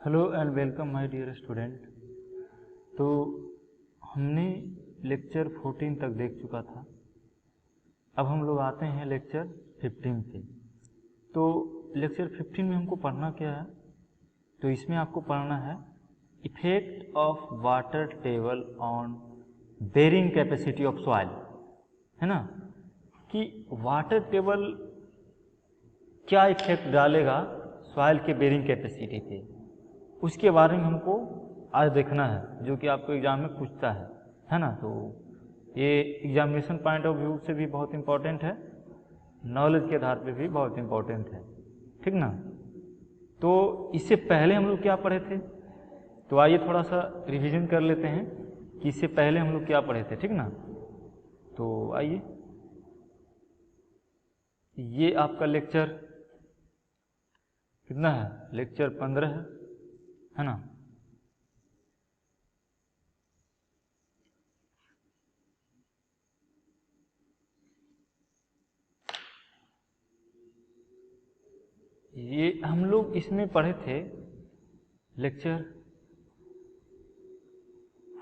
Hello and welcome my dear student. तो हमने lecture 14 तक देख चुका था। अब हम लोग आते हैं लेक्चर 15 पे। तो लेक्चर 15 में हमको पढ़ना क्या है? तो इसमें आपको पढ़ना है effect of water table on bearing capacity of soil, है ना, कि वाटर टेबल क्या इफेक्ट डालेगा सॉइल के बेरिंग कैपेसिटी पे, उसके बारे में हमको आज देखना है, जो कि आपको एग्जाम में पूछता है ना। तो ये एग्जामिनेशन पॉइंट ऑफ व्यू से भी बहुत इंपॉर्टेंट है, नॉलेज के आधार पे भी बहुत इंपॉर्टेंट है, ठीक ना। तो इससे पहले हम लोग क्या पढ़े थे, तो आइए थोड़ा सा रिवीजन कर लेते हैं कि इससे पहले हम लोग क्या पढ़े थे, ठीक ना। तो आइए, ये आपका लेक्चर कितना है? लेक्चर 15 है ना। ये हम लोग इसमें पढ़े थे, लेक्चर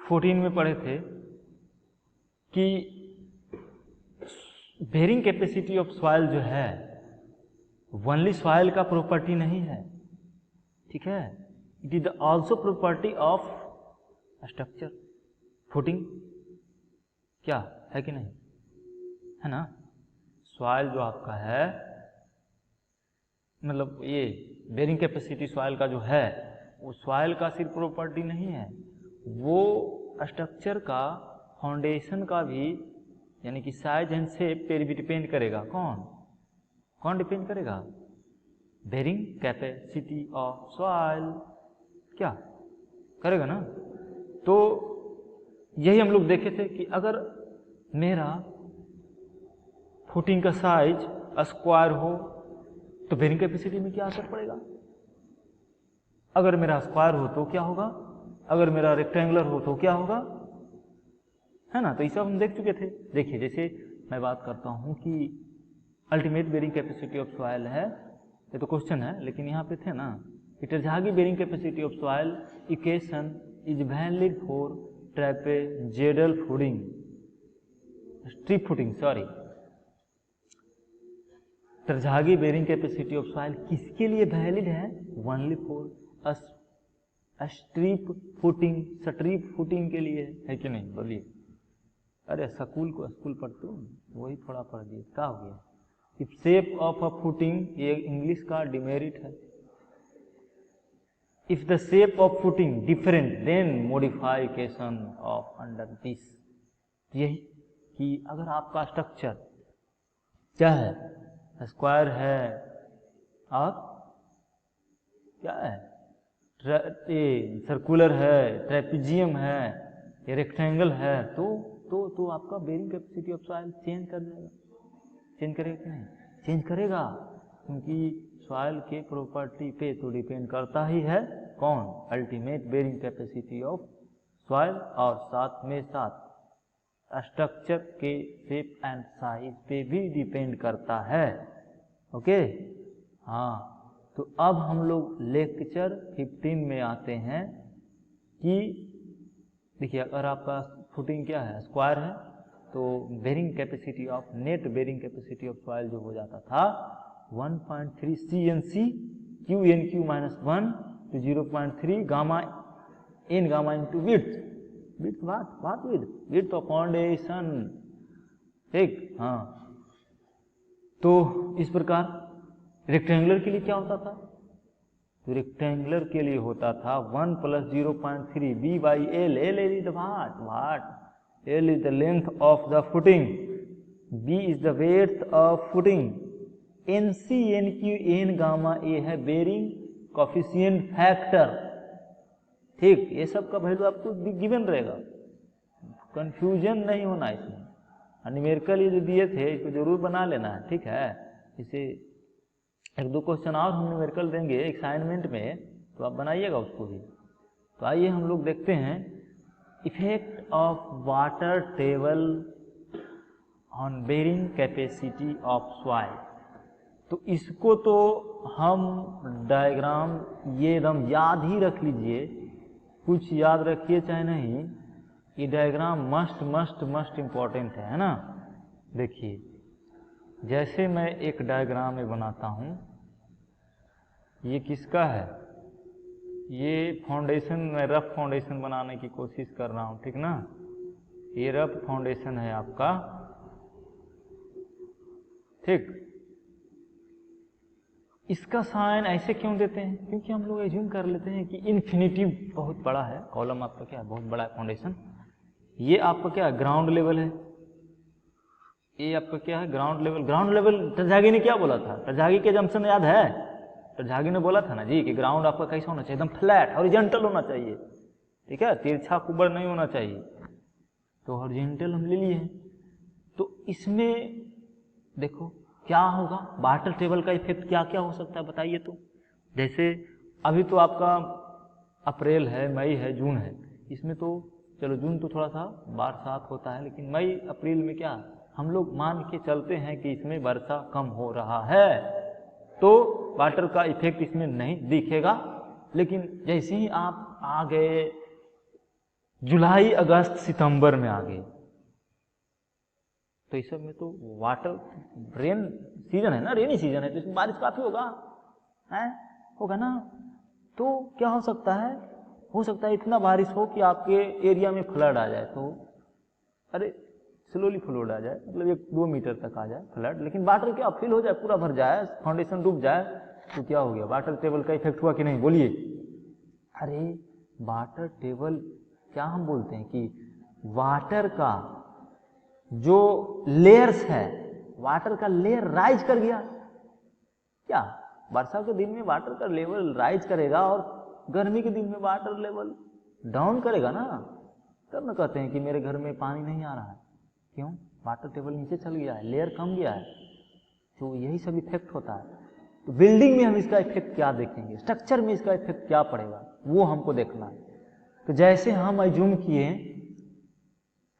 14 में पढ़े थे कि बेरिंग कैपेसिटी ऑफ सॉइल जो है ओनली सॉइल का प्रॉपर्टी नहीं है, ठीक है। It is also property of structure, footing, क्या है कि नहीं, है ना। सॉइल जो आपका है, मतलब ये बेरिंग कैपेसिटी सॉइल का जो है, वो सॉइल का सिर्फ प्रॉपर्टी नहीं है, वो स्ट्रक्चर का, फाउंडेशन का भी, यानी कि साइज एंड शेप पे भी डिपेंड करेगा। कौन डिपेंड करेगा? बेरिंग कैपेसिटी ऑफ सॉइल, क्या करेगा ना। तो यही हम लोग देखे थे कि अगर मेरा फुटिंग का साइज स्क्वायर हो तो बेरिंग कैपेसिटी में क्या असर पड़ेगा? अगर मेरा स्क्वायर हो तो क्या होगा, अगर मेरा रेक्टेंगुलर हो तो क्या होगा, है ना। तो ये सब हम देख चुके थे। देखिए, जैसे मैं बात करता हूं कि ultimate bearing capacity of soil है, ये तो क्वेश्चन है, लेकिन यहाँ पे थे ना, Terzaghi bearing capacity of soil equation is valid for trapezoidal footing, strip footing, sorry. Terzaghi bearing capacity of soil किसके लिए वैलिड है? ओनली फॉर स्ट्रिप फुटिंग के लिए, है कि नहीं? बोलिए। अरे स्कूल पढ़ते हो, वही थोड़ा पढ़ दिए, क्या हो गया? If shape of a footing, ये इंग्लिश का डिमेरिट है। If the shape of footing different then modification of under this, यही कि अगर आपका स्ट्रक्चर क्या है, स्क्वायर है और क्या है, सर्कुलर है, ट्रेपेजियम है, ये रेक्टेंगल है, तो आपका bearing capacity of soil change कर जाएगा। चेंज करेगा कि नहीं? चेंज करेगा, क्योंकि सॉइल के प्रॉपर्टी पे तो डिपेंड करता ही है कौन? Ultimate bearing capacity of soil, और साथ में साथ स्ट्रक्चर के शेप एंड साइज पे भी डिपेंड करता है। ओके, हाँ। तो अब हम लोग लेक्चर 15 में आते हैं कि देखिए, अगर आपका फुटिंग क्या है, स्क्वायर है, तो bearing capacity of, net bearing capacity of soil जो हो जाता था 1.3 CNC QNQ - 1 to 0.3 gamma in gamma into width of foundation, ठीक, हाँ। तो इस प्रकार रेक्टेंगुलर के लिए क्या होता था? तो रेक्टेंगुलर के लिए होता था 1 + 0.3 B/L। L is the what? L is the length of the footing, B is the width of footing, NC NQ N gamma A है बेरिंग कोफिशिएंट फैक्टर, ठीक। ये सब का वैल्यू आपको गिवन रहेगा, कंफ्यूजन नहीं होना इसमें। न्यूमेरिकल ये जो दिए थे इसको जरूर बना लेना है, ठीक है। इसे एक दो क्वेश्चन और हम न्यूमेरिकल देंगे असाइनमेंट में, तो आप बनाइएगा उसको भी। तो आइए हम लोग देखते हैं effect of water table on bearing capacity of soil. तो इसको तो हम डायग्राम ये एकदम याद ही रख लीजिए, कुछ याद रखिए चाहे नहीं, ये diagram must must must important है ना। देखिए जैसे मैं एक डायग्राम में बनाता हूँ, ये किसका है, ये फाउंडेशन, मैं रफ फाउंडेशन बनाने की कोशिश कर रहा हूँ, ठीक ना। ये रफ फाउंडेशन है आपका, ठीक। इसका साइन ऐसे क्यों देते हैं, क्योंकि हम लोग एज्यूम कर लेते हैं कि इन्फिनिटिव बहुत बड़ा है, कॉलम आपका क्या है, बहुत बड़ा है फाउंडेशन। ये आपका क्या है, ग्राउंड लेवल है, ये आपका क्या है, ग्राउंड लेवल। ग्राउंड लेवल टरझागी ने क्या बोला था, टरझागी के जंक्शन याद है, टरझागी ने बोला था ना जी कि ग्राउंड आपका कैसा होना चाहिए, एकदम फ्लैट हॉरिजॉन्टल होना चाहिए, ठीक है, तिरछा कुबड़ नहीं होना चाहिए। तो हॉरिजॉन्टल हम ले लिए हैं। तो इसमें देखो क्या होगा, वाटर टेबल का इफेक्ट क्या क्या हो सकता है बताइए। तो जैसे अभी तो आपका अप्रैल है, मई है, जून है, इसमें तो चलो जून तो थोड़ा सा बरसात होता है, लेकिन मई अप्रैल में क्या हम लोग मान के चलते हैं कि इसमें वर्षा कम हो रहा है, तो वाटर का इफेक्ट इसमें नहीं दिखेगा। लेकिन जैसे ही आप आ गए जुलाई अगस्त सितंबर में आ गए, तो इस सब में तो वाटर, रेन सीजन है ना, रेनी सीजन है, तो इसमें बारिश काफी होगा, है होगा ना। तो क्या हो सकता है, हो सकता है इतना बारिश हो कि आपके एरिया में फ्लड आ जाए। तो अरे स्लोली फ्लड आ जाए, मतलब 1-2 मीटर तक आ जाए फ्लड, लेकिन वाटर क्या फिल हो जाए, पूरा भर जाए, फाउंडेशन डूब जाए, तो क्या हो गया, वाटर टेबल का इफेक्ट हुआ कि नहीं, बोलिए। अरे वाटर टेबल क्या हम बोलते हैं कि वाटर का जो लेयर्स है, वाटर का लेयर राइज कर गया। क्या वर्षा के दिन में वाटर का लेवल राइज करेगा और गर्मी के दिन में वाटर लेवल डाउन करेगा ना। तब ना कहते हैं कि मेरे घर में पानी नहीं आ रहा है, क्यों, वाटर टेबल नीचे चल गया है, लेयर कम गया है। तो यही सब इफेक्ट होता है। तो बिल्डिंग में हम इसका इफेक्ट क्या देखेंगे, स्ट्रक्चर में इसका इफेक्ट क्या पड़ेगा, वो हमको देखना है। तो जैसे हम एज्यूम किए,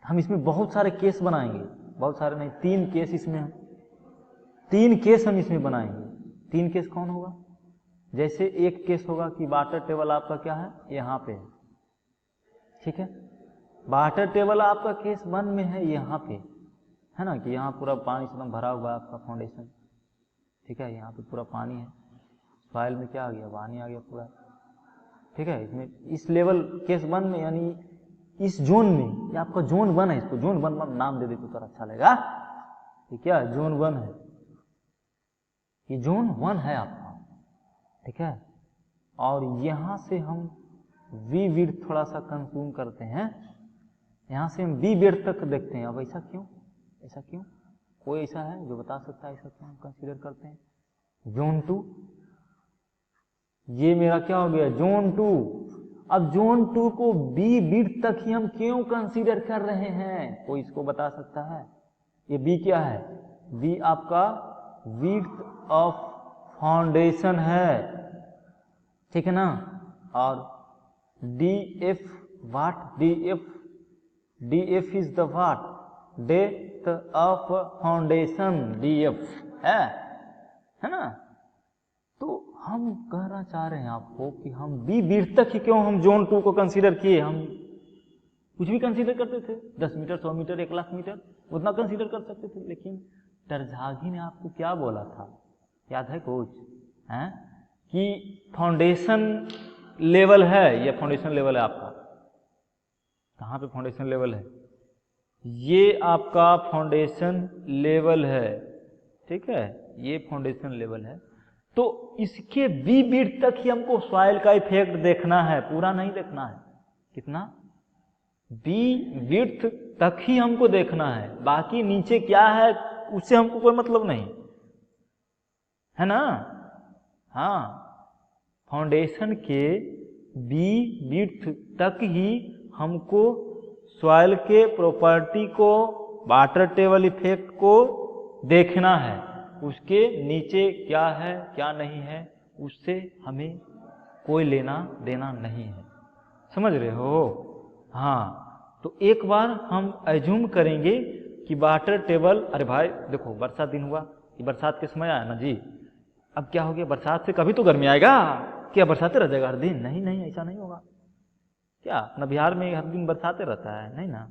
हम इसमें बहुत सारे केस बनाएंगे, बहुत सारे नहीं, 3 केस इसमें, 3 केस हम इसमें बनाएंगे। 3 केस कौन होगा, जैसे एक केस होगा कि वाटर टेबल आपका क्या है, यहाँ पे है, ठीक है, वाटर टेबल आपका केस 1 में है, यहाँ पे है ना, कि यहाँ पूरा पानी से भरा हुआ है आपका फाउंडेशन, ठीक है, यहाँ पे पूरा पानी है, सॉइल में क्या आ गया, पानी आ गया पूरा, ठीक है। इसमें इस लेवल केस 1 में, यानी इस जोन में, ये आपका जोन 1 है, इसको जोन 1 नाम दे दे तो थोड़ा अच्छा लगेगा। ये क्या जोन 1 है, ये जोन 1 है आपका, ठीक है। और यहां से हम वी विड्थ थोड़ा सा कंज्यूम करते हैं, यहां से हम वी विड्थ तक देखते हैं। अब ऐसा क्यों, ऐसा क्यों, कोई ऐसा है जो बता सकता है ऐसा क्यों हम कंसीडर करते हैं। जोन 2, ये मेरा क्या हो गया, जोन 2। अब जोन 2 को बी विड्थ तक ही हम क्यों कंसीडर कर रहे हैं, कोई इसको बता सकता है। ये बी क्या है, बी आपका विड्थ ऑफ फाउंडेशन है, ठीक है ना। और D F what, D F is the what, depth of foundation, D F है ना। तो हम कहना चाह रहे हैं आपको कि हम बी विड्थ तक ही क्यों हम जोन 2 को कंसीडर किए। हम कुछ भी कंसीडर करते थे, 10 मीटर, 100 मीटर, 1 लाख मीटर, उतना कंसीडर कर सकते थे। लेकिन टरझागी ने आपको क्या बोला था, याद है कुछ, हैं कि फाउंडेशन लेवल है, ये फाउंडेशन लेवल है आपका, कहाँ पे फाउंडेशन लेवल है, ये आपका फाउंडेशन लेवल है, ठीक है, ये फाउंडेशन लेवल है। तो इसके बी विड्थ तक ही हमको सॉइल का इफेक्ट देखना है, पूरा नहीं देखना है। कितना, बी विड्थ तक ही हमको देखना है, बाकी नीचे क्या है उससे हमको कोई मतलब नहीं है ना। हाँ, फाउंडेशन के बी विड्थ तक ही हमको सॉइल के प्रॉपर्टी को, वाटर टेबल इफेक्ट को देखना है। उसके नीचे क्या है क्या नहीं है उससे हमें कोई लेना देना नहीं है, समझ रहे हो। हाँ, तो एक बार हम एज्यूम करेंगे कि वाटर टेबल, अरे भाई देखो बरसात दिन हुआ, ये बरसात के समय आया ना जी, अब क्या हो गया, बरसात से कभी तो गर्मी आएगा, क्या बरसाते रह जाएगा हर दिन? नहीं नहीं, ऐसा नहीं होगा। क्या अपना बिहार में हर दिन बरसाते रहता है? नहीं ना,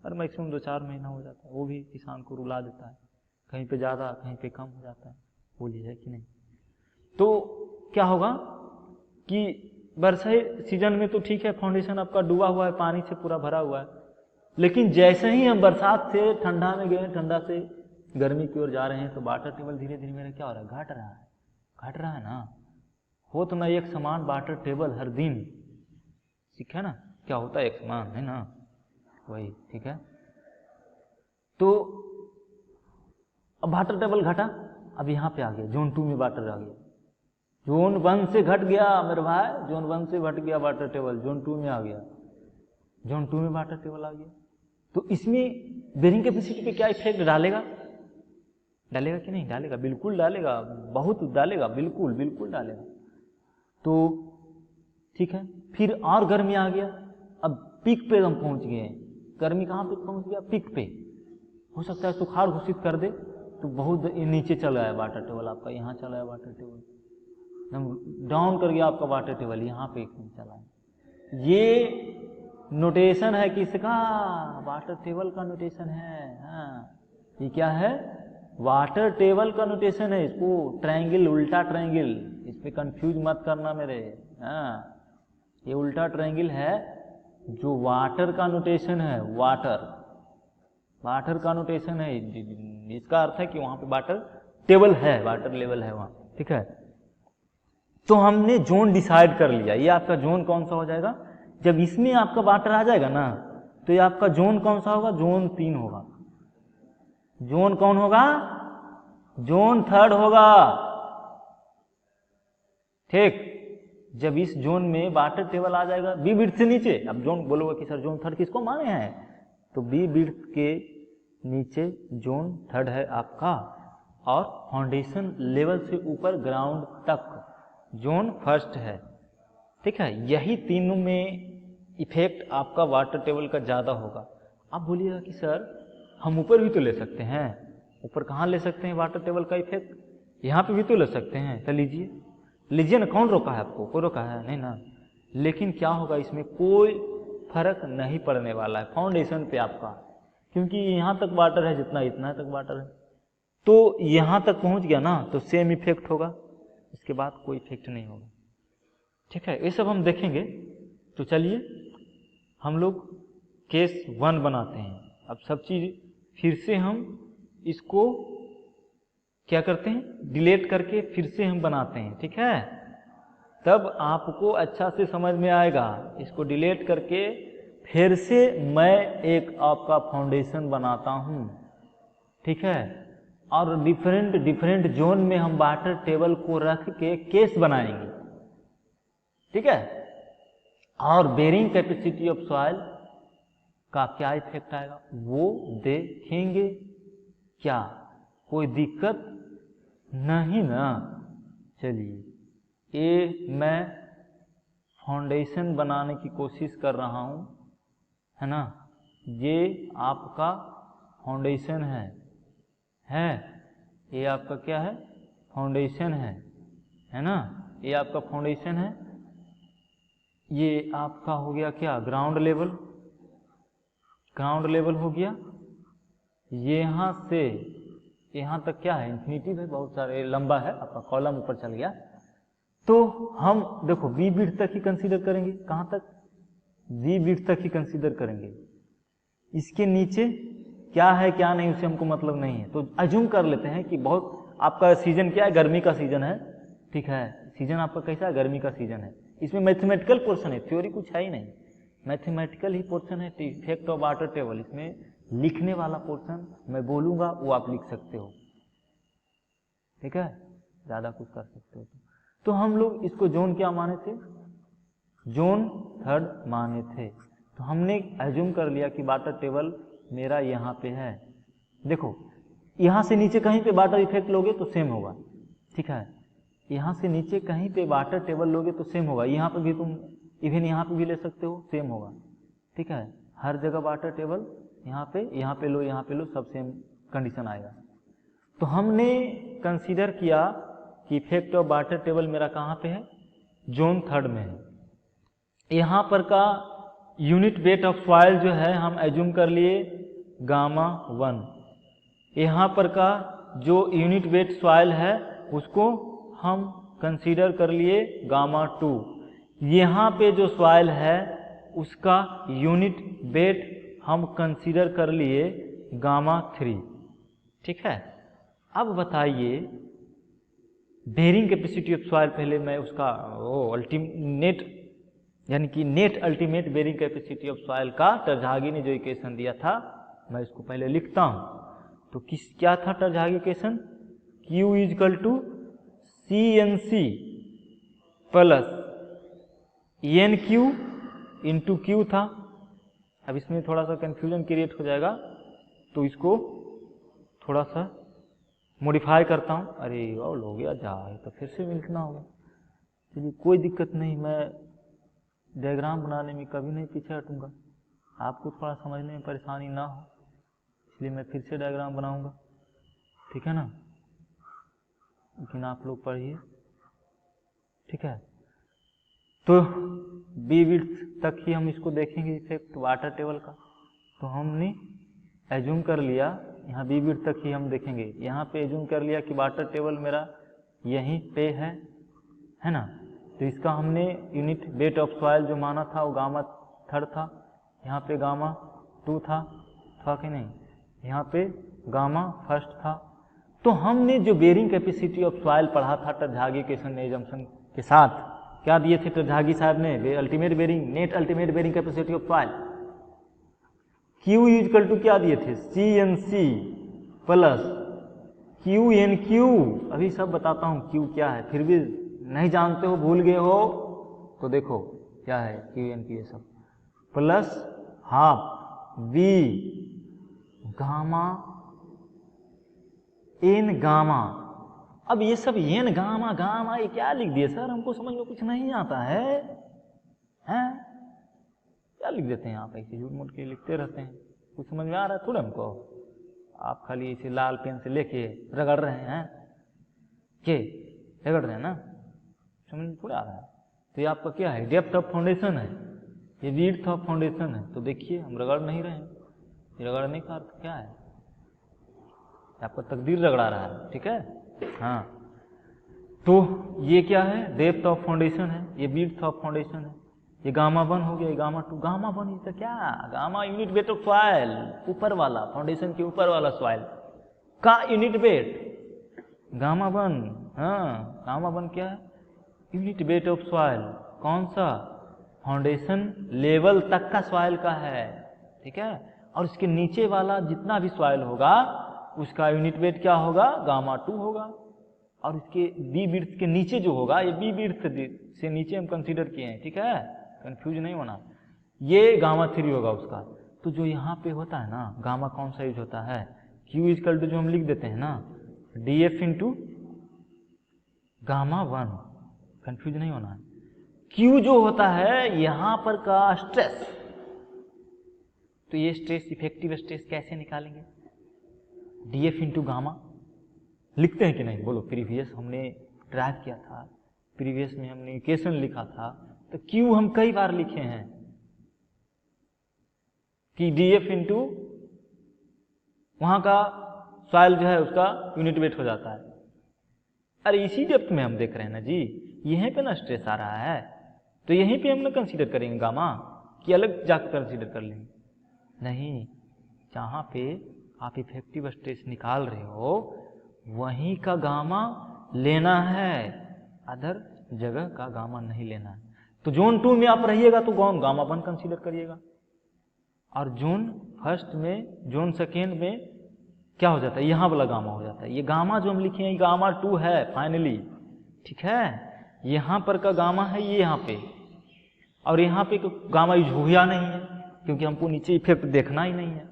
और मैक्सिमम 2-4 महीना हो जाता है, वो भी किसान को रुला देता है, कहीं पे ज़्यादा कहीं पे कम हो जाता है, बोलिए है कि नहीं। तो क्या होगा कि वर्षा सीजन में तो ठीक है, फाउंडेशन आपका डूबा हुआ है, पानी से पूरा भरा हुआ है, लेकिन जैसे ही हम बरसात से ठंडा में गए, ठंडा से गर्मी की ओर जा रहे हैं, तो वाटर टेबल धीरे धीरे मेरा क्या हो रहा है, घट रहा है ना। हो तो ना एक समान वाटर टेबल हर दिन, ठीक है ना, क्या होता है एक समान, है ना, वही, ठीक है। तो अब वाटर टेबल घटा, अब यहाँ पे आ गया जोन 2 में वाटर आ गया, जोन 1 से घट गया मेरे भाई, जोन 1 से घट गया वाटर टेबल, जोन 2 में आ गया, जोन 2 में वाटर टेबल आ गया। तो इसमें बेरिंग कैपेसिटी पे क्या इफेक्ट डालेगा कि नहीं डालेगा? बिल्कुल डालेगा, बहुत डालेगा, बिल्कुल बिल्कुल डालेगा। तो ठीक है, फिर और गर्मी आ गया, अब पीक पे हम पहुंच गए हैं, गर्मी कहाँ पे पहुंच गया, पीक पे। हो सकता है सुखाड़ घोषित कर दे, तो बहुत नीचे चला है वाटर टेबल आपका, यहाँ चला है वाटर टेबल, एकदम डाउन कर गया आपका वाटर टेबल, यहाँ पे एकदम चला है। ये नोटेशन है किसका? वाटर टेबल का नोटेशन है। हाँ, ये क्या है? वाटर टेबल का नोटेशन है। इसको ट्रायंगल, उल्टा ट्रायंगल, इस पे कंफ्यूज मत करना मेरे। हाँ, ये उल्टा ट्रायंगल है, जो वाटर का नोटेशन है, वाटर का नोटेशन है। इसका अर्थ है कि वहां पे वाटर टेबल है, वाटर लेवल है वहां, ठीक है। तो हमने जोन डिसाइड कर लिया, ये आपका जोन कौन सा हो जाएगा? जब इसमें आपका वाटर आ जाएगा ना, तो ये आपका जोन कौन सा होगा? जोन 3 होगा। जोन कौन होगा? जोन 3 होगा, ठीक। जब इस जोन में वाटर टेबल आ जाएगा बी बिर्थ से नीचे, अब जोन बोलोगे कि सर जोन 3 किसको माने हैं, तो बी बिर्थ के नीचे जोन 3 है आपका, और फाउंडेशन लेवल से ऊपर ग्राउंड तक जोन 1 है, ठीक है। यही तीनों में इफेक्ट आपका वाटर टेबल का ज़्यादा होगा। आप बोलिएगा कि सर हम ऊपर भी तो ले सकते हैं, ऊपर कहाँ ले सकते हैं वाटर टेबल का इफेक्ट? यहाँ पे भी तो ले सकते हैं, तो लीजिए ना, कौन रोका है आपको? कोई रोका है नहीं ना। लेकिन क्या होगा, इसमें कोई फर्क नहीं पड़ने वाला है फाउंडेशन पे आपका, क्योंकि यहाँ तक वाटर है जितना इतना तक वाटर है, तो यहाँ तक पहुँच गया ना, तो सेम इफेक्ट होगा, इसके बाद कोई इफेक्ट नहीं होगा, ठीक है। ये सब हम देखेंगे। तो चलिए हम लोग केस 1 बनाते हैं। अब सब चीज़ फिर से हम इसको क्या करते हैं, डिलीट करके फिर से हम बनाते हैं, ठीक है। तब आपको अच्छा से समझ में आएगा। इसको डिलीट करके फिर से मैं एक आपका फाउंडेशन बनाता हूँ, ठीक है, और डिफरेंट जोन में हम वाटर टेबल को रख के केस बनाएंगे, ठीक है। और बेरिंग कैपेसिटी ऑफ सॉइल का क्या इफेक्ट आएगा वो देखेंगे। क्या कोई दिक्कत नहीं ना? चलिए, ये मैं फाउंडेशन बनाने की कोशिश कर रहा हूँ, है ना। ये आपका फाउंडेशन है, ये आपका क्या है? फाउंडेशन है ना, ये आपका फाउंडेशन है। ये आपका हो गया क्या? ग्राउंड लेवल हो गया। यहाँ से यहाँ तक क्या है? इंफिनिटिव है, बहुत सारे लंबा है आपका, कॉलम ऊपर चल गया। तो हम देखो बी बिट तक ही कंसीडर करेंगे। कहाँ तक? बी बिट तक ही कंसीडर करेंगे। इसके नीचे क्या है क्या नहीं उसे हमको मतलब नहीं है। तो अज्यूम कर लेते हैं कि बहुत आपका सीजन क्या है? गर्मी का सीजन है, ठीक है। सीजन आपका कैसा है? गर्मी का सीजन है। इसमें मैथमेटिकल पोर्शन है, थ्योरी कुछ है ही नहीं, मैथमेटिकल ही पोर्शन है, इफेक्ट ऑफ वाटर टेबल। इसमें लिखने वाला पोर्शन मैं बोलूंगा वो आप लिख सकते हो, ठीक है, ज्यादा कुछ कर सकते हो। तो हम लोग इसको जोन क्या माने थे? जोन 3 माने थे। तो हमने एज्यूम कर लिया कि वाटर टेबल मेरा यहाँ पे है। देखो यहाँ से नीचे कहीं पे वाटर इफेक्ट लोगे तो सेम होगा, ठीक है। यहाँ से नीचे कहीं पे वाटर टेबल लोगे तो सेम होगा। यहाँ पे भी तुम इवन यहाँ पे भी ले सकते हो, सेम होगा, ठीक है। हर जगह वाटर टेबल यहाँ पे लो, सब सेम कंडीशन आएगा। तो हमने कंसीडर किया कि इफेक्ट ऑफ वाटर टेबल मेरा कहाँ पे है, जोन 3 में है। यहाँ पर का यूनिट वेट ऑफ सॉइल जो है हम एज्यूम कर लिए गामा 1। यहाँ पर का जो यूनिट वेट सॉइल है उसको हम कंसीडर कर लिए गामा 2। यहाँ पे जो सॉइल है उसका यूनिट वेट हम कंसीडर कर लिए गामा 3। ठीक है, अब बताइए बेरिंग कैपेसिटी ऑफ सॉइल, पहले मैं उसका अल्टीमेट यानी कि net ultimate bearing capacity of soil का टरझागी ने जो इक्वेशन दिया था मैं इसको पहले लिखता हूँ। तो क्या था टरझागी equation, Q is equal to CNC plus NQ into Q था। अब इसमें थोड़ा सा कंफ्यूजन क्रिएट हो जाएगा तो इसको थोड़ा सा मॉडिफाई करता हूँ। अरे और हो गया जाए तो फिर से लिखना होगा, चलिए कोई दिक्कत नहीं, मैं डायग्राम बनाने में कभी नहीं पीछे हटूंगा, आपको थोड़ा समझने में परेशानी ना हो इसलिए मैं फिर से डायग्राम बनाऊंगा, ठीक है ना। लेकिन आप लोग पढ़िए, ठीक है। तो बी विड्थ तक ही हम इसको देखेंगे इफेक्ट वाटर टेबल का। तो हमने एज्यूम कर लिया यहाँ बी विड्थ तक ही हम देखेंगे। यहाँ पे एज्यूम कर लिया कि वाटर टेबल मेरा यहीं पे है ना। तो इसका हमने यूनिट वेट ऑफ सॉइल जो माना था वो गामा 3 था, यहाँ पे गामा 2 था कि नहीं, यहाँ पे गामा 1 था। तो हमने जो बेरिंग कैपेसिटी ऑफ सॉइल पढ़ा था टरझागी इक्वेशन एजम्पशन के साथ, क्या दिए थे टरझागी साहब ने, ultimate bearing net ultimate bearing capacity of soil Q equal to क्या दिए थे, CNC प्लस QNQ। अभी सब बताता हूँ Q क्या है, फिर भी नहीं जानते हो भूल गए हो तो देखो क्या है QNQ ये सब, plus half V gamma N gamma. अब ये सब N गामा गामा ये क्या लिख दिए सर, हमको समझ में कुछ नहीं आता है, हैं? क्या लिख देते हैं आप, ऐसे झूठ मूठ के लिखते रहते हैं, कुछ समझ में आ रहा है थोड़ा हमको। आप खाली इसे लाल पेन से लेके रगड़ रहे हैं, के रगड़ रहे हैं ना, समझ में थोड़ा आ रहा है। तो ये आपका क्या है, डेप्थ ऑफ फाउंडेशन है, ये विड्थ ऑफ फाउंडेशन है। तो देखिए हम रगड़ नहीं रहे हैं, रगड़ने का अर्थ क्या है, आपका तकदीर रगड़ा रहा है, ठीक है। हाँ, तो ये क्या है, डेप्थ ऑफ फाउंडेशन है, ये विड्थ ऑफ फाउंडेशन है, ये गामा 1 हो गया, ये गामा 2। गामा 1 इसका क्या, gamma unit weight of soil, ऊपर वाला फाउंडेशन के ऊपर वाला सॉइल का यूनिट वेट गामा 1। हाँ, गामा 1 क्या है, यूनिट वेट ऑफ सॉइल, कौन सा, फाउंडेशन लेवल तक का सॉइल का है, ठीक है। और इसके नीचे वाला जितना भी सॉइल होगा उसका यूनिट वेट क्या होगा, गामा 2 होगा। और इसके बी विड्थ के नीचे जो होगा, ये बी विड्थ से नीचे हम कंसीडर किए हैं, ठीक है, कंफ्यूज नहीं होना, ये गामा 3 होगा उसका। तो जो यहाँ पे होता है ना, गामा कौन सा यूज होता है, Q इक्वल टू जो हम लिख देते हैं ना DF इंटू गामा 1, कंफ्यूज नहीं होना है। Q जो होता है यहाँ पर का स्ट्रेस, तो ये स्ट्रेस इफेक्टिव स्ट्रेस कैसे निकालेंगे, DF इंटू गामा लिखते हैं कि नहीं, बोलो। प्रीवियस हमने ड्राइव किया था, प्रीवियस में हमने इक्वेशन लिखा था, तो Q हम कई बार लिखे हैं कि DF इंटू वहां का सॉइल जो है उसका यूनिट वेट हो जाता है। अरे इसी डेप्थ में हम देख रहे हैं ना जी, यहीं पे ना स्ट्रेस आ रहा है, तो यहीं पे हम ना कंसीडर करेंगे गामा, कि अलग जाकर कंसीडर कर लेंगे, नहीं, जहां पे आप इफेक्टिव स्ट्रेस निकाल रहे हो वहीं का गामा लेना है, अदर जगह का गामा नहीं लेना है। तो जोन 2 में आप रहिएगा तो गामा 1 कंसीडर करिएगा, और जोन 1 में, जोन 2 में क्या हो जाता है, यहाँ वाला गामा हो जाता है। ये गामा जो हम लिखे हैं ये गामा 2 है फाइनली, ठीक है। यहाँ पर का गामा है ये यहाँ पे, और यहाँ पे गामा यूज हुआ नहीं है क्योंकि हमको नीचे इफेक्ट देखना ही नहीं है।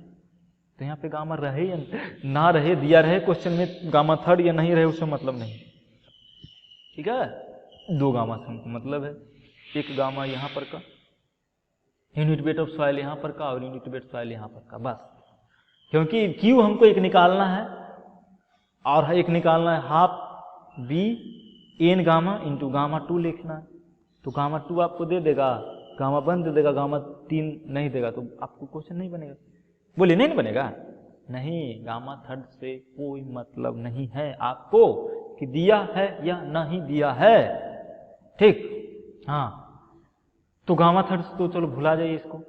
तो यहाँ पे गामा रहे या ना रहे, दिया रहे क्वेश्चन में गामा 3 या नहीं रहे, उससे मतलब नहीं, ठीक है। 2 गामा से हमको मतलब है, एक गामा यहाँ पर का यूनिट वेट ऑफ सॉइल यहाँ पर का, और यूनिट वेट सॉइल यहाँ पर का, बस। क्योंकि Q हमको एक निकालना है और एक निकालना है half B N gamma into gamma 2 लिखना है। तो गामा 2 आपको दे देगा, गामा 1 दे देगा, गामा 3 नहीं देगा, तो आपको क्वेश्चन नहीं बनेगा। बोलिए नहीं बनेगा? नहीं, गामा थर्ड से कोई मतलब नहीं है आपको कि दिया है या नहीं दिया है, ठीक। हाँ, तो गामा थर्ड तो चलो भुला जाइए इसको।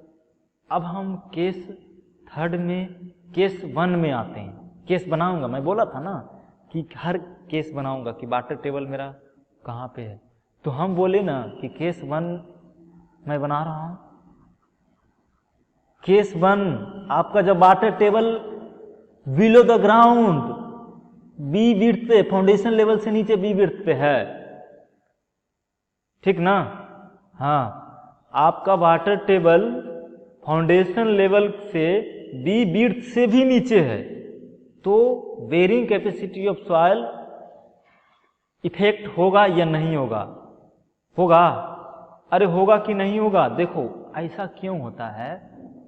अब हम केस थर्ड में केस 1 में आते हैं। केस बनाऊंगा, मैं बोला था ना कि हर केस बनाऊंगा कि वाटर टेबल मेरा कहाँ पे है। तो हम बोले ना कि केस 1 मैं बना रहा हूं। केस 1 आपका जब water table below the ground B width पे, फाउंडेशन लेवल से नीचे बी विड्थ पे है, ठीक ना। हाँ, आपका वाटर टेबल फाउंडेशन लेवल से बी विड्थ से भी नीचे है, तो bearing capacity of soil effect होगा या नहीं होगा? होगा। अरे होगा कि नहीं होगा? देखो ऐसा क्यों होता है,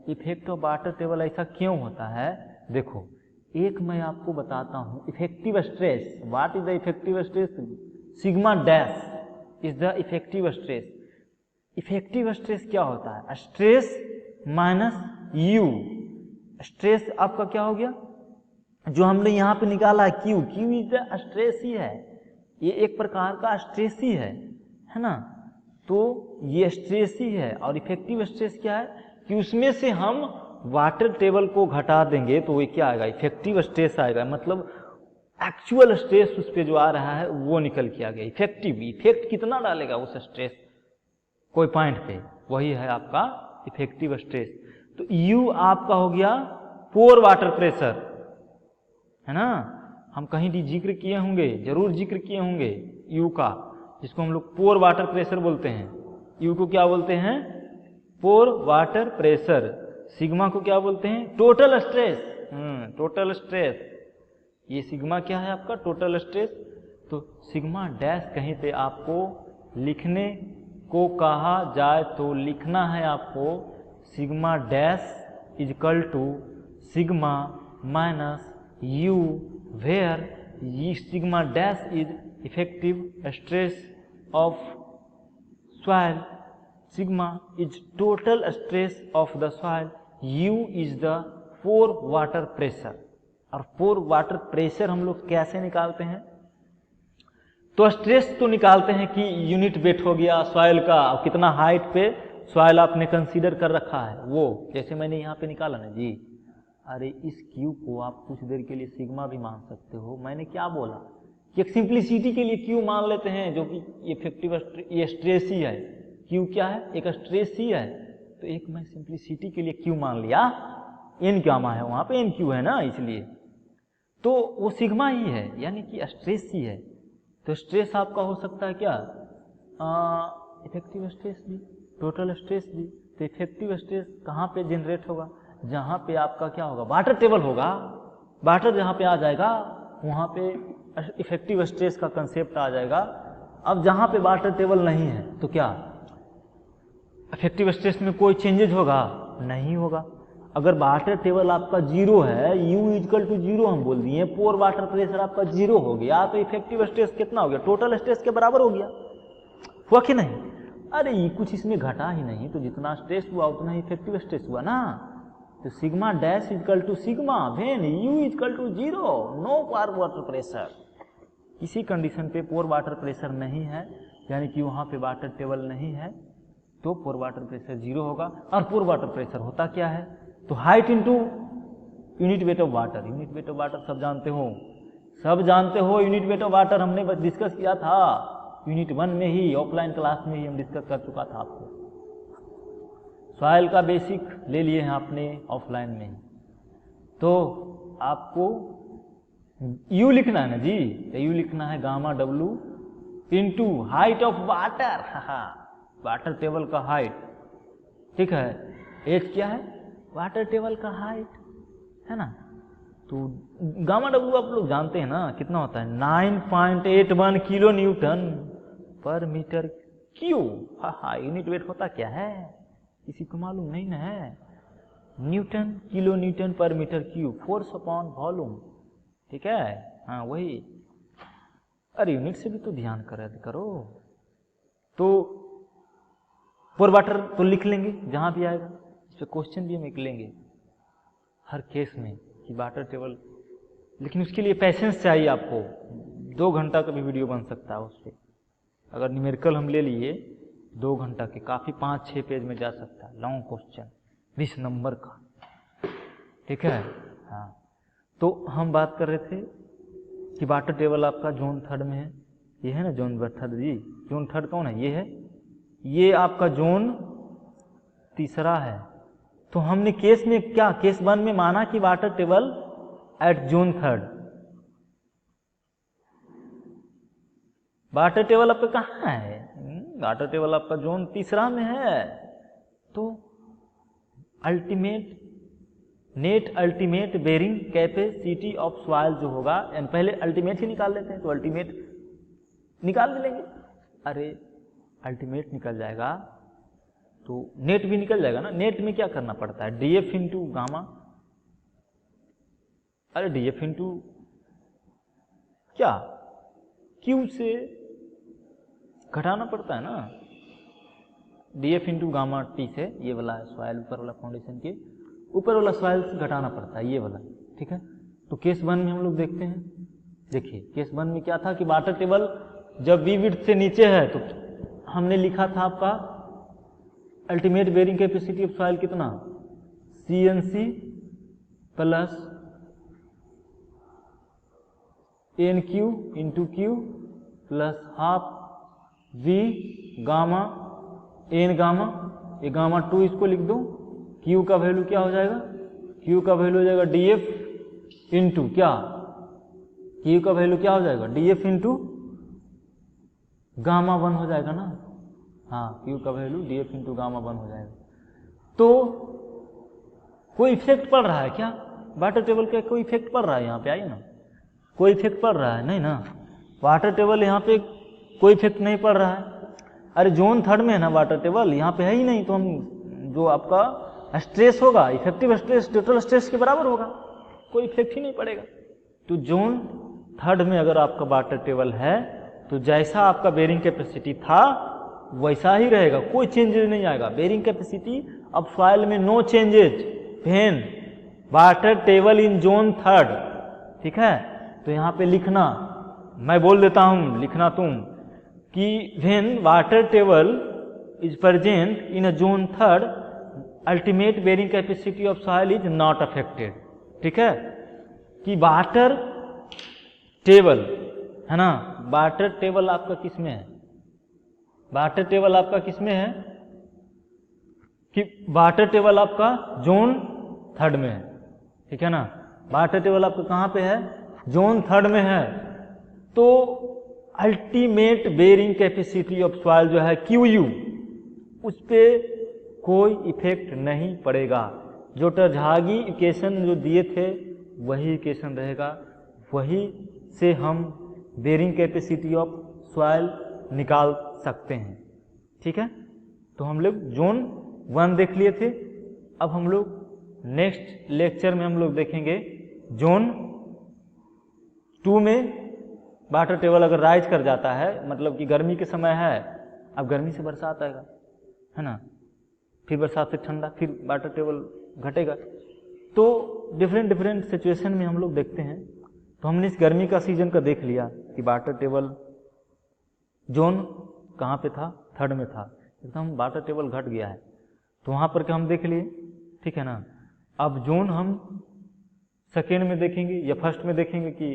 इफेक्ट ऑफ वाटर टेबल ऐसा क्यों होता है? देखो, एक मैं आपको बताता हूं, effective stress. What is the effective stress? Sigma dash is the effective stress. Effective stress क्या होता है? Stress minus you. स्ट्रेस आपका क्या हो गया, जो हमने यहां पे निकाला है Q. Q is the stress ही है, ये एक प्रकार का स्ट्रेस ही है ना। तो ये स्ट्रेस ही है। और इफेक्टिव स्ट्रेस क्या है कि उसमें से हम वाटर टेबल को घटा देंगे तो ये क्या आएगा? इफेक्टिव स्ट्रेस आएगा। मतलब एक्चुअल स्ट्रेस उस पर जो आ रहा है वो निकल के आ गया। इफेक्टिव इफेक्ट कितना डालेगा उस स्ट्रेस कोई पॉइंट पे, वही है आपका इफेक्टिव स्ट्रेस। तो यू आपका हो गया पोर वाटर प्रेशर, है ना। हम कहीं भी जिक्र किए होंगे, जरूर जिक्र किए होंगे यू का, जिसको हम लोग पोर वाटर प्रेशर बोलते हैं। यू को क्या बोलते हैं? पोर वाटर प्रेशर। सिग्मा को क्या बोलते हैं? Total stress. टोटल स्ट्रेस, ये सिग्मा क्या है आपका? Total stress. तो सिग्मा डैश कहीं पे आपको लिखने को कहा जाए तो लिखना है आपको sigma dash is equal to sigma minus u, where sigma dash is effective stress of soil, sigma is total stress of the soil, u is the pore water pressure. और पोर वाटर प्रेशर हम लोग कैसे निकालते हैं? तो stress तो निकालते हैं कि यूनिट वेट हो गया सॉइल का, और कितना हाइट पे सॉइल आपने कंसीडर कर रखा है वो, जैसे मैंने यहाँ पे निकाला ना जी। अरे इस क्यू को आप कुछ देर के लिए सिग्मा भी मान सकते हो। मैंने क्या बोला कि एक सिंप्लिसिटी के लिए क्यू मान लेते हैं, जो कि इफेक्टिव ये स्ट्रेस ही है। क्यू क्या है? एक स्ट्रेस ही है। तो एक मैं सिंप्लिसिटी के लिए क्यू मान लिया, एन गामा है वहां पे, एन क्यू है ना, इसलिए तो वो सिग्मा ही है, यानी कि स्ट्रेस ही है। तो स्ट्रेस आपका हो सकता है क्या? इफेक्टिव स्ट्रेस भी, टोटल स्ट्रेस भी। तो इफेक्टिव स्ट्रेस कहाँ पे जनरेट होगा? जहाँ पे आपका क्या होगा? वाटर टेबल होगा। वाटर जहाँ पे आ जाएगा वहाँ पे इफेक्टिव स्ट्रेस का कंसेप्ट आ जाएगा। अब जहाँ पे वाटर टेबल नहीं है तो क्या इफेक्टिव स्ट्रेस में कोई चेंजेज होगा? नहीं होगा। अगर वाटर टेबल आपका जीरो है, यू इक्वल टू जीरो हम बोल दिए, पोर वाटर प्रेशर आपका जीरो हो गया, तो इफेक्टिव स्ट्रेस कितना हो गया? टोटल स्ट्रेस के बराबर हो गया। हुआ कि नहीं? अरे ये कुछ इसमें घटा ही नहीं, तो जितना स्ट्रेस हुआ उतना ही इफेक्टिव स्ट्रेस हुआ ना। तो sigma dash equal to sigma when u equal to zero, no pore water pressure. किसी कंडीशन पे पोर वाटर प्रेशर नहीं है, यानी कि वहाँ पे वाटर टेबल नहीं है, तो पोर वाटर प्रेशर जीरो होगा। और पोर वाटर प्रेशर होता क्या है? तो height into unit weight of water. Unit weight of water सब जानते हो, सब जानते हो। यूनिट वेट ऑफ वाटर हमने डिस्कस किया था यूनिट 1 में ही, ऑफलाइन क्लास में ही हम डिस्कस कर चुका था आपको। सॉइल का बेसिक ले लिए हैं आपने ऑफलाइन में ही। तो आपको यू लिखना है ना जी, तो यू लिखना है gamma W into height of water, water table का हाइट, ठीक है। एच क्या है? वाटर टेबल का हाइट, है ना। तो गामा डब्लू आप लोग जानते हैं ना कितना होता है? 9.81 kilo newton per metre cube. Unit weight होता क्या है? किसी को मालूम नहीं ना है? Newton, kilo newton per metre cube, force upon volume, ठीक है। हाँ वही अरे यूनिट से भी तो ध्यान करो। तो पोर वाटर तो लिख लेंगे जहां भी आएगा, इस पर क्वेश्चन भी हम लिख लेंगे हर केस में कि वाटर टेबल, लेकिन उसके लिए पैसेंस चाहिए आपको। 2 घंटा का भी वीडियो बन सकता है उस पर। अगर न्यूमेरिकल हम ले लिए 2 घंटा के, काफ़ी 5-6 पेज में जा सकता है, लॉन्ग क्वेश्चन 20 नंबर का, ठीक है। हाँ, तो हम बात कर रहे थे कि वाटर टेबल आपका जोन 3 में है। ये है ना जोन 3 जी, जोन 3 कौन है? ये है, ये आपका जोन 3 है। तो हमने केस में क्या, केस 1 में माना कि water table at zone 3। Water table आपका कहाँ है? वाटर टेबल आपका जोन 3 में है। तो ultimate net ultimate bearing capacity of soil जो होगा, पहले अल्टीमेट ही निकाल लेते हैं, तो अल्टीमेट निकाल भी लेंगे। अरे अल्टीमेट निकल जाएगा तो नेट भी निकल जाएगा ना। नेट में क्या करना पड़ता है? DF into gamma. अरे डीएफ इंटू क्या, क्यू से घटाना पड़ता है ना। डीएफ इंटू गामा टी से, ये वाला है सॉइल, ऊपर वाला फाउंडेशन के ऊपर वाला सॉइल से घटाना पड़ता है, ये वाला, ठीक है। तो केस 1 में हम लोग देखते हैं। देखिए केस 1 में क्या था कि वाटर टेबल जब वी विड्थ से नीचे है तो हमने लिखा था आपका ultimate bearing capacity of soil कितना, CNC plus NQ into q plus half V gamma N gamma, ये गामा 2 इसको लिख दो। Q का वैल्यू क्या हो जाएगा? Q का वैल्यू हो जाएगा DF इंटू क्या, Q का वैल्यू क्या हो जाएगा? DF इंटू गामा 1 हो जाएगा ना। हाँ, Q का वैल्यू DF इंटू गामा 1 हो जाएगा। तो कोई इफेक्ट पड़ रहा है क्या वाटर टेबल का? कोई इफेक्ट पड़ रहा है यहाँ पे? आइए ना, कोई इफेक्ट पड़ रहा है? नहीं ना, वाटर टेबल यहाँ पे कोई इफेक्ट नहीं पड़ रहा है। अरे जोन 3 में है ना वाटर टेबल, यहाँ पे है ही नहीं। तो हम जो आपका स्ट्रेस होगा, इफेक्टिव स्ट्रेस टोटल स्ट्रेस के बराबर होगा, कोई इफेक्ट ही नहीं पड़ेगा। तो जोन 3 में अगर आपका वाटर टेबल है तो जैसा आपका बेरिंग कैपेसिटी था वैसा ही रहेगा, कोई चेंजेज नहीं आएगा। बेरिंग कैपेसिटी अब सॉइल में no changes when water table in zone 3, ठीक है। तो यहाँ पे लिखना, मैं बोल देता हूँ, लिखना तुम कि when water table is present in a zone 3 ultimate bearing capacity of soil is not affected, ठीक है। कि वाटर टेबल है ना, वाटर टेबल आपका किस में है? वाटर टेबल आपका किस में है? कि वाटर टेबल आपका जोन 3 में है, ठीक है ना। वाटर टेबल आपका कहाँ पे है? जोन 3 में है। तो ultimate bearing capacity of soil जो है QU, उस पर कोई इफेक्ट नहीं पड़ेगा। जो टरझागी इक्वेशन जो दिए थे वही इक्वेशन रहेगा, वही से हम बेरिंग कैपेसिटी ऑफ सॉइल निकाल सकते हैं, ठीक है। तो हम लोग जोन 1 देख लिए थे। अब हम लोग नेक्स्ट लेक्चर में हम लोग देखेंगे जोन 2 में वाटर टेबल अगर राइज कर जाता है, मतलब कि गर्मी के समय है, अब गर्मी से बरसात आएगा, है ना, फिर बरसात से ठंडा, फिर वाटर टेबल घटेगा। तो डिफरेंट सिचुएशन में हम लोग देखते हैं। तो हमने इस गर्मी का सीजन का देख लिया कि वाटर टेबल जोन कहाँ पे था? 3 में था, एकदम वाटर टेबल घट गया है, तो वहाँ पर क्या हम देख लिए, ठीक है ना। अब जोन हम सेकेंड में देखेंगे या फर्स्ट में देखेंगे कि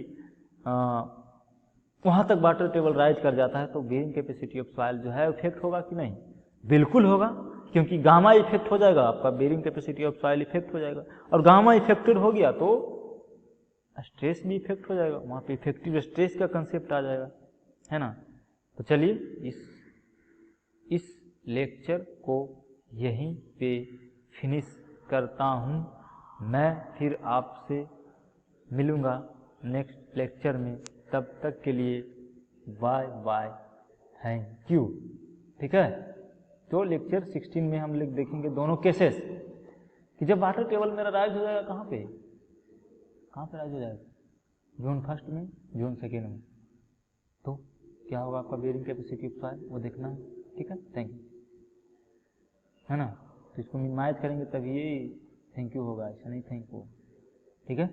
वहाँ तक वाटर टेबल राइज कर जाता है तो बेरिंग कैपेसिटी ऑफ सॉइल जो है इफेक्ट होगा कि नहीं? बिल्कुल होगा, क्योंकि गामा इफेक्ट हो जाएगा, आपका bearing capacity of soil effect हो जाएगा। और गामा इफेक्टेड हो गया तो स्ट्रेस भी इफेक्ट हो जाएगा, वहाँ पे इफेक्टिव स्ट्रेस का कंसेप्ट आ जाएगा, है ना। तो चलिए इस लेक्चर को यहीं पे फिनिश करता हूँ। मैं फिर आपसे मिलूँगा नेक्स्ट लेक्चर में, तब तक के लिए बाय बाय, थैंक यू, ठीक है। तो लेक्चर 16 में हम लोग देखेंगे दोनों केसेस कि जब वाटर टेबल मेरा राइज हो जाएगा, कहाँ पे राइज हो जाएगा? जोन 1 में, जोन 2 में। तो क्या होगा आपका बेरिंग कैपेसिटी ऑफ सॉइल, वो देखना है। ठीक है, थैंक यू, है ना। तो इसको मिनिमाइज करेंगे तभी ये थैंक यू होगा, ऐसा नहीं थैंक यू। ठीक है।